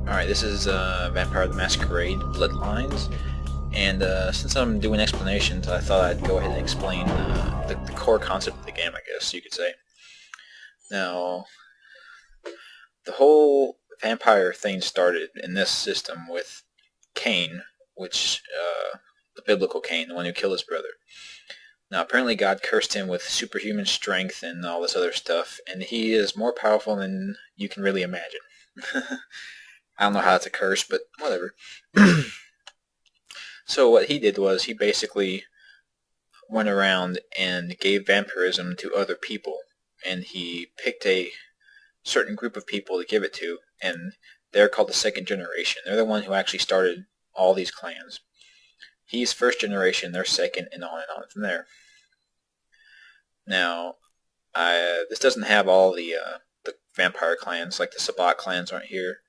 Alright, this is Vampire the Masquerade, Bloodlines, and since I'm doing explanations, I thought I'd go ahead and explain the core concept of the game, I guess you could say. Now, the whole vampire thing started in this system with Cain, the biblical Cain, the one who killed his brother. Now, apparently God cursed him with superhuman strength and all this other stuff, and he is more powerful than you can really imagine. I don't know how it's a curse, but whatever. So what he did was he basically went around and gave vampirism to other people, and he picked a certain group of people to give it to, and they're called the second generation. They're the one who actually started all these clans. He's first generation, they're second, and on from there. Now, this doesn't have all the vampire clans, like the Sabbat clans aren't here,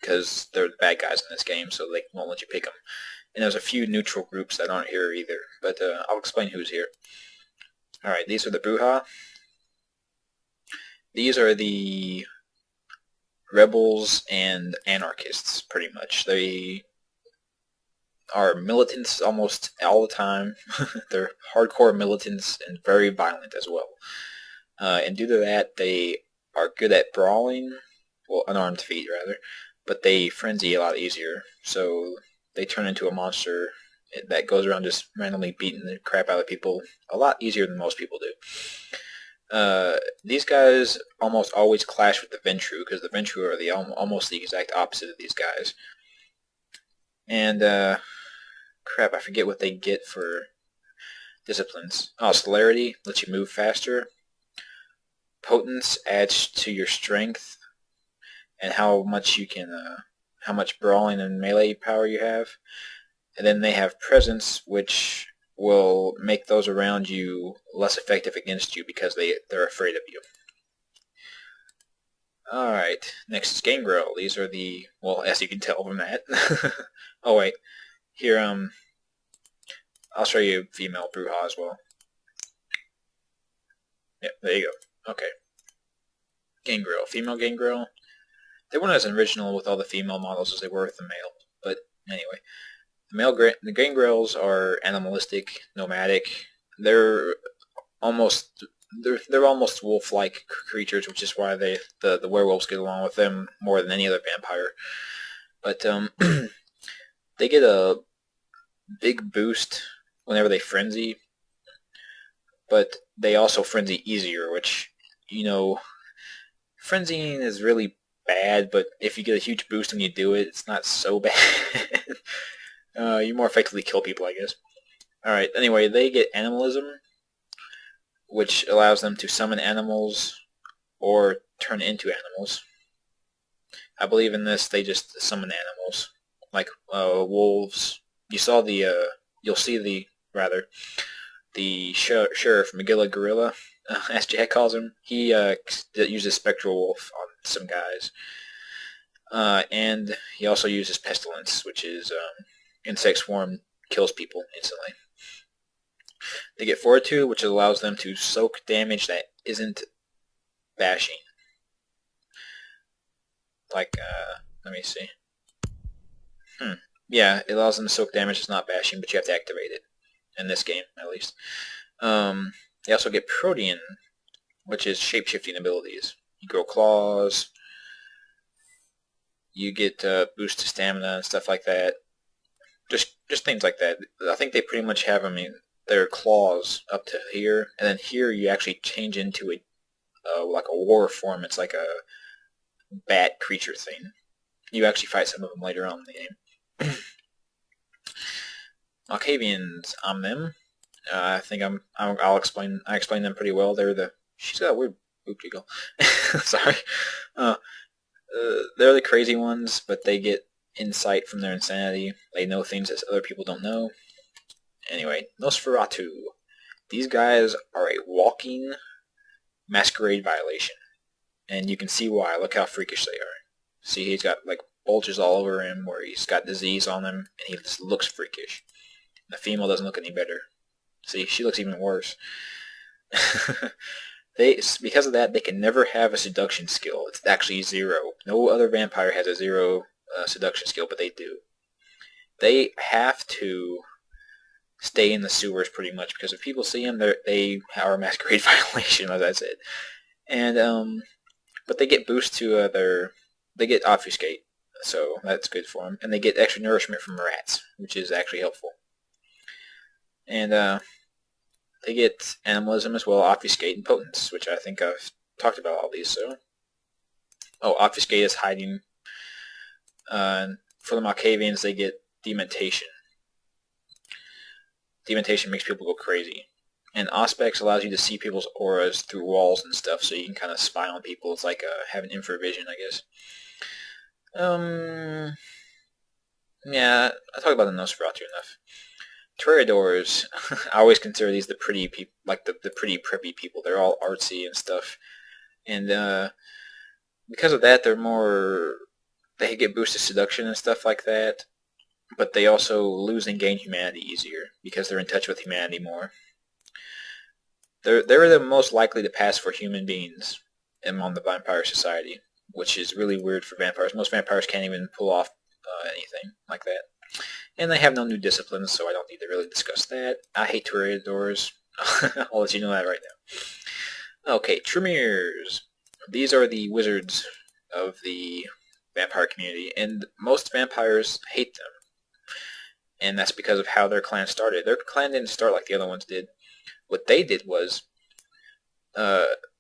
because they're the bad guys in this game, so they won't let you pick them. And there's a few neutral groups that aren't here either, but I'll explain who's here. Alright, these are the Bruja. These are the rebels and anarchists, pretty much. They are militants almost all the time. They're hardcore militants and very violent as well. And due to that, they are good at brawling, well, unarmed feet rather, but they frenzy a lot easier, so they turn into a monster that goes around just randomly beating the crap out of people a lot easier than most people do. These guys almost always clash with the Ventrue, because the Ventrue are almost the exact opposite of these guys. And, crap, I forget what they get for disciplines. Oh, Celerity lets you move faster. Potence adds to your strength and how much you can, how much brawling and melee power you have. And then they have Presence, which will make those around you less effective against you because they're afraid of you. Alright, next is Gangrel. These are the, well, as you can tell from that. Oh wait, here, I'll show you female Bruja as well. Yep, there you go. Okay. Gangrel, female Gangrel. They weren't as original with all the female models as they were with the male, but anyway. The Gangrels are animalistic, nomadic. They're almost wolf-like creatures, which is why the werewolves get along with them more than any other vampire. But they get a big boost whenever they frenzy, but they also frenzy easier, which, you know, frenzying is really bad, but if you get a huge boost when you do it, it's not so bad. You more effectively kill people, I guess. Alright, anyway, they get animalism, which allows them to summon animals or turn into animals. I believe in this, they just summon animals, like wolves. You'll see the sheriff, Magilla Gorilla, as Jack calls him. He uses Spectral Wolf on some guys. And he also uses Pestilence, which is insect swarm, kills people instantly. They get Fortitude, which allows them to soak damage that isn't bashing. Like, let me see. Yeah, it allows them to soak damage that's not bashing, but you have to activate it. In this game, at least. They also get Protean, which is shape-shifting abilities. You grow claws. You get boost to stamina and stuff like that. Just things like that. I think they pretty much have, their claws up to here, and then here you actually change into like a war form. It's like a bat creature thing. You actually fight some of them later on in the game. Malkavians, I'm them. I think I explain them pretty well. She's got a weird boob jiggle. Sorry. They're the crazy ones, but they get insight from their insanity. They know things that other people don't know. Anyway, Nosferatu. These guys are a walking masquerade violation. And you can see why. Look how freakish they are. See, he's got like bulges all over him where he's got disease on him, and he just looks freakish. The female doesn't look any better. See, she looks even worse. Because of that, they can never have a seduction skill. It's actually 0. No other vampire has a 0 seduction skill, but they do. They have to stay in the sewers pretty much, because if people see them, they are a masquerade violation, as I said. And but they get boost to they get obfuscate, so that's good for them, and they get extra nourishment from rats, which is actually helpful. And they get animalism as well, obfuscate, and potence, which I think I've talked about all these. So, obfuscate is hiding. For the Malkavians, they get dementation. Dementation makes people go crazy. And Auspex allows you to see people's auras through walls and stuff, so you can kind of spy on people. It's like having infravision, I guess. Yeah, I talked about the Nosferatu enough. Toreadors, I always consider these the pretty people, like the pretty preppy people. They're all artsy and stuff. And because of that, they get boosted seduction and stuff like that. But they also lose and gain humanity easier, because they're in touch with humanity more. They're the most likely to pass for human beings among the vampire society, which is really weird for vampires. Most vampires can't even pull off anything like that. And they have no new disciplines, so I don't need to really discuss that. I hate Toreadors. I'll let you know that right now. Okay, Tremors. These are the wizards of the vampire community, and most vampires hate them. And that's because of how their clan started. Their clan didn't start like the other ones did. What they did was,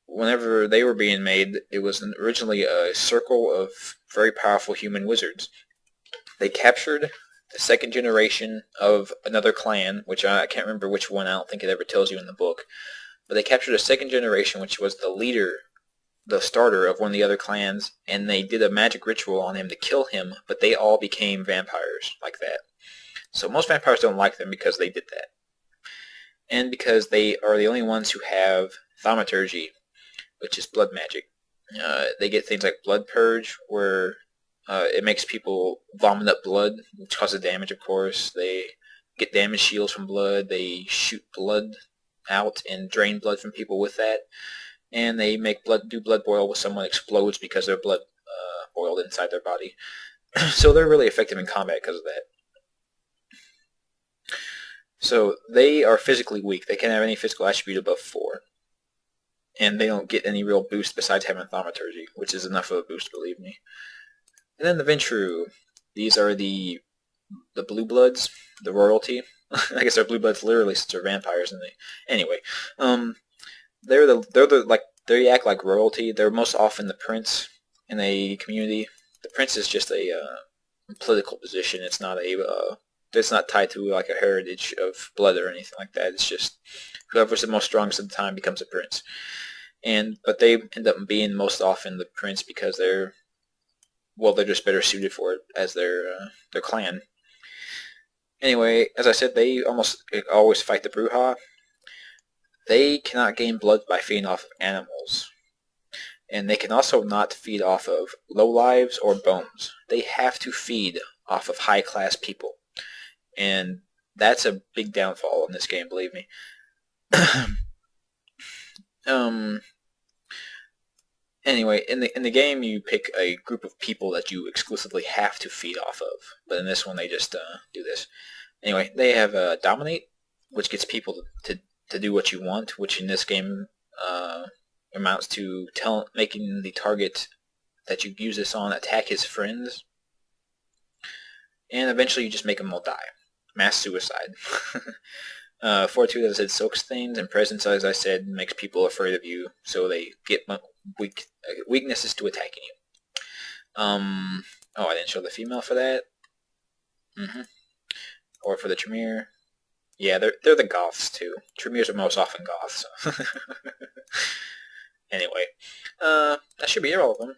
whenever they were being made, it was originally a circle of very powerful human wizards. They captured the second generation of another clan, which I can't remember which one. I don't think it ever tells you in the book. But they captured a second generation, which was the leader, the starter of one of the other clans, and they did a magic ritual on him to kill him, but they all became vampires like that. So most vampires don't like them because they did that. And because they are the only ones who have thaumaturgy, which is blood magic. They get things like blood purge, where it makes people vomit up blood, which causes damage, of course. They get damage shields from blood. They shoot blood out and drain blood from people with that. And they make do blood boil when someone explodes because their blood boiled inside their body. So they're really effective in combat because of that. So they are physically weak. They can't have any physical attribute above 4. And they don't get any real boost besides having thaumaturgy, which is enough of a boost, believe me. And then the Ventru. These are the blue bloods, the royalty. I guess they're blue bloods literally since they're vampires, and anyway. They act like royalty. They're most often the prince in a community. The prince is just a political position. It's not tied to like a heritage of blood or anything like that. It's just whoever's the most strongest at the time becomes a prince. But they end up being most often the prince because they're just better suited for it as their clan. Anyway, as I said, they almost always fight the Bruja. They cannot gain blood by feeding off of animals. And they can also not feed off of lowlives or bones. They have to feed off of high-class people. And that's a big downfall in this game, believe me. Anyway, in the game, you pick a group of people that you exclusively have to feed off of. But in this one, they just do this. Anyway, they have Dominate, which gets people to do what you want, which in this game amounts to making the target that you use this on attack his friends. And eventually you just make them all die. Mass suicide. Fortitude, as I said, soaks things, and presence, as I said, makes people afraid of you, so they get weaknesses to attacking you. I didn't show the female for that. Or for the Tremere. Yeah, they're the goths too. Tremers are most often goths. Anyway, that should be all of them.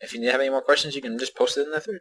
If you have any more questions, you can just post it in the thread.